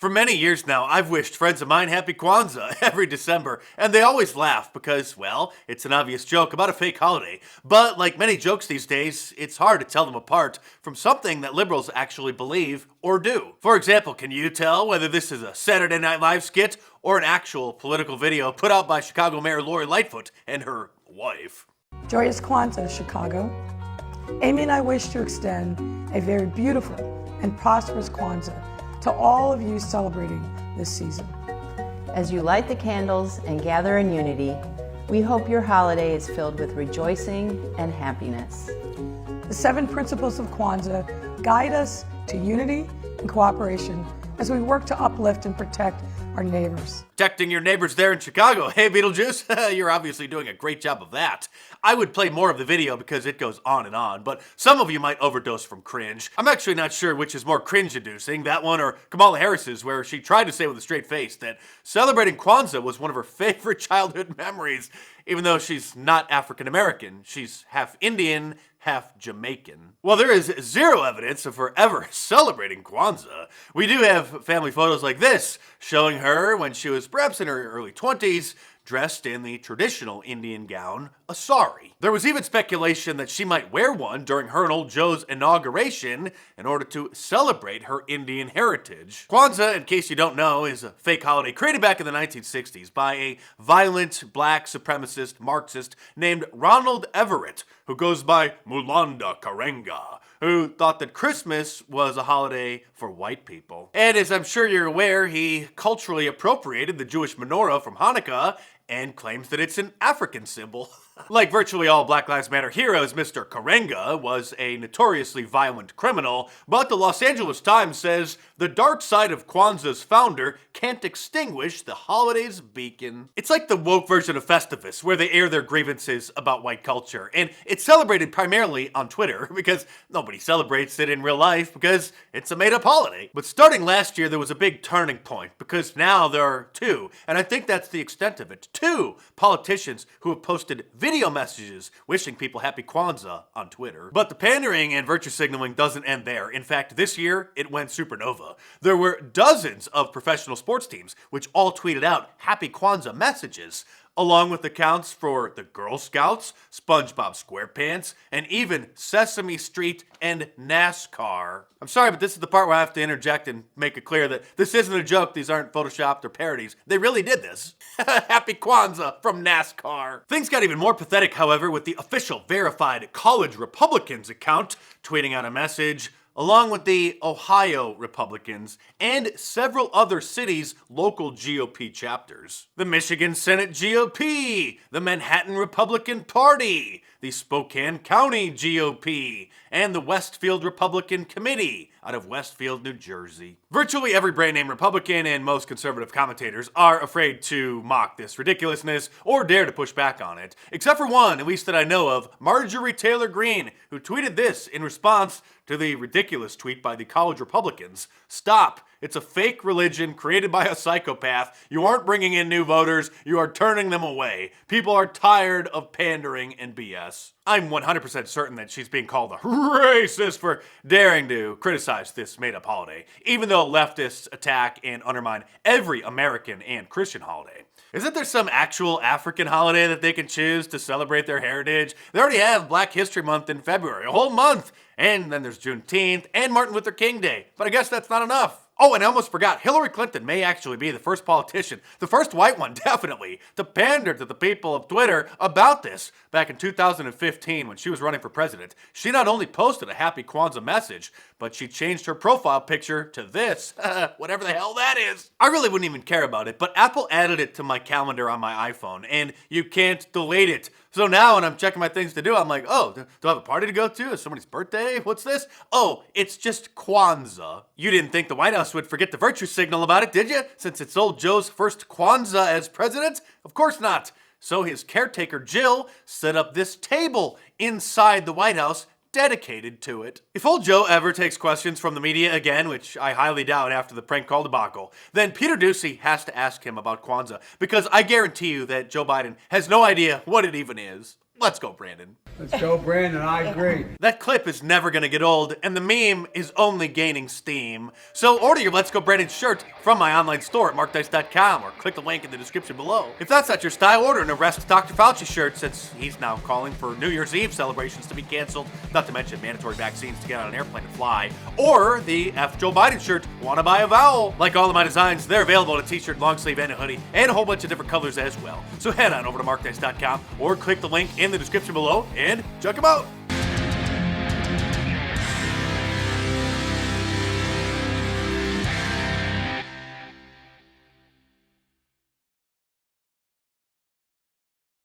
For many years now, I've wished friends of mine happy Kwanzaa every December, and they always laugh because, well, it's an obvious joke about a fake holiday. But like many jokes these days, it's hard to tell them apart from something that liberals actually believe or do. For example, can you tell whether this is a Saturday Night Live skit or an actual political video put out by Chicago Mayor Lori Lightfoot and her wife? Joyous Kwanzaa, Chicago. Amy and I wish to extend a very beautiful and prosperous Kwanzaa to all of you celebrating this season. As you light the candles and gather in unity, we hope your holiday is filled with rejoicing and happiness. The 7 principles of Kwanzaa guide us to unity and cooperation as we work to uplift and protect our neighbors. Protecting your neighbors there in Chicago. Hey, Beetlejuice, you're obviously doing a great job of that. I would play more of the video because it goes on, but some of you might overdose from cringe. I'm actually not sure which is more cringe-inducing, that one or Kamala Harris's, where she tried to say with a straight face that celebrating Kwanzaa was one of her favorite childhood memories, even though she's not African-American. She's half Indian, half Jamaican. Well, there is zero evidence of her ever celebrating Kwanzaa. We do have family photos like this, showing her when she was perhaps in her early 20s, dressed in the traditional Indian gown, a sari. There was even speculation that she might wear one during her and old Joe's inauguration in order to celebrate her Indian heritage. Kwanzaa, in case you don't know, is a fake holiday created back in the 1960s by a violent black supremacist Marxist named Ronald Everett, who goes by Mulanda Karenga, who thought that Christmas was a holiday for white people. And as I'm sure you're aware, he culturally appropriated the Jewish menorah from Hanukkah and claims that it's an African symbol. Like virtually all Black Lives Matter heroes, Mr. Karenga was a notoriously violent criminal, but the Los Angeles Times says the dark side of Kwanzaa's founder can't extinguish the holiday's beacon. It's like the woke version of Festivus, where they air their grievances about white culture, and it's celebrated primarily on Twitter, because nobody celebrates it in real life, because it's a made-up holiday. But starting last year, there was a big turning point, because now there are 2, and I think that's the extent of it, 2 politicians who have posted video messages wishing people happy Kwanzaa on Twitter. But the pandering and virtue signaling doesn't end there. In fact, this year, it went supernova. There were dozens of professional sports teams which all tweeted out happy Kwanzaa messages, along with accounts for the Girl Scouts, SpongeBob SquarePants, and even Sesame Street and NASCAR. I'm sorry, but this is the part where I have to interject and make it clear that this isn't a joke, these aren't photoshopped or parodies. They really did this. Happy Kwanzaa from NASCAR. Things got even more pathetic, however, with the official verified College Republicans account tweeting out a message along with the Ohio Republicans and several other cities' local GOP chapters. The Michigan Senate GOP, the Manhattan Republican Party, the Spokane County GOP, and the Westfield Republican Committee out of Westfield, New Jersey. Virtually every brand name Republican and most conservative commentators are afraid to mock this ridiculousness or dare to push back on it, except for one, at least that I know of, Marjorie Taylor Greene, who tweeted this in response to the ridiculous tweet by the College Republicans. Stop. It's a fake religion created by a psychopath. You aren't bringing in new voters. You are turning them away. People are tired of pandering and BS. I'm 100% certain that she's being called a racist for daring to criticize this made-up holiday, even though leftists attack and undermine every American and Christian holiday. Isn't there some actual African holiday that they can choose to celebrate their heritage? They already have Black History Month in February, a whole month. And then there's Juneteenth and Martin Luther King Day. But I guess that's not enough. Oh, and I almost forgot, Hillary Clinton may actually be the first politician, the first white one definitely, to pander to the people of Twitter about this. Back in 2015 when she was running for president, she not only posted a happy Kwanzaa message, but she changed her profile picture to this, whatever the hell that is. I really wouldn't even care about it, but Apple added it to my calendar on my iPhone, and you can't delete it. So now when I'm checking my things to do, I'm like, oh, do I have a party to go to? Is somebody's birthday? What's this? Oh, it's just Kwanzaa. You didn't think the White House would forget the virtue signal about it, did you? Since it's old Joe's first Kwanzaa as president? Of course not. So his caretaker, Jill, set up this table inside the White House dedicated to it. If old Joe ever takes questions from the media again, which I highly doubt after the prank call debacle, then Peter Doocy has to ask him about Kwanzaa, because I guarantee you that Joe Biden has no idea what it even is. Let's go, Brandon. Let's go, Brandon. I agree. That clip is never gonna get old, and the meme is only gaining steam. So order your Let's Go Brandon shirt from my online store at markdice.com or click the link in the description below. If that's not your style, order an Arrest Dr. Fauci shirt since he's now calling for New Year's Eve celebrations to be canceled, not to mention mandatory vaccines to get on an airplane and fly. Or the F. Joe Biden shirt, wanna buy a vowel? Like all of my designs, they're available in a t-shirt, long sleeve, and a hoodie, and a whole bunch of different colors as well. So head on over to markdice.com or click the link in the description below and check them out.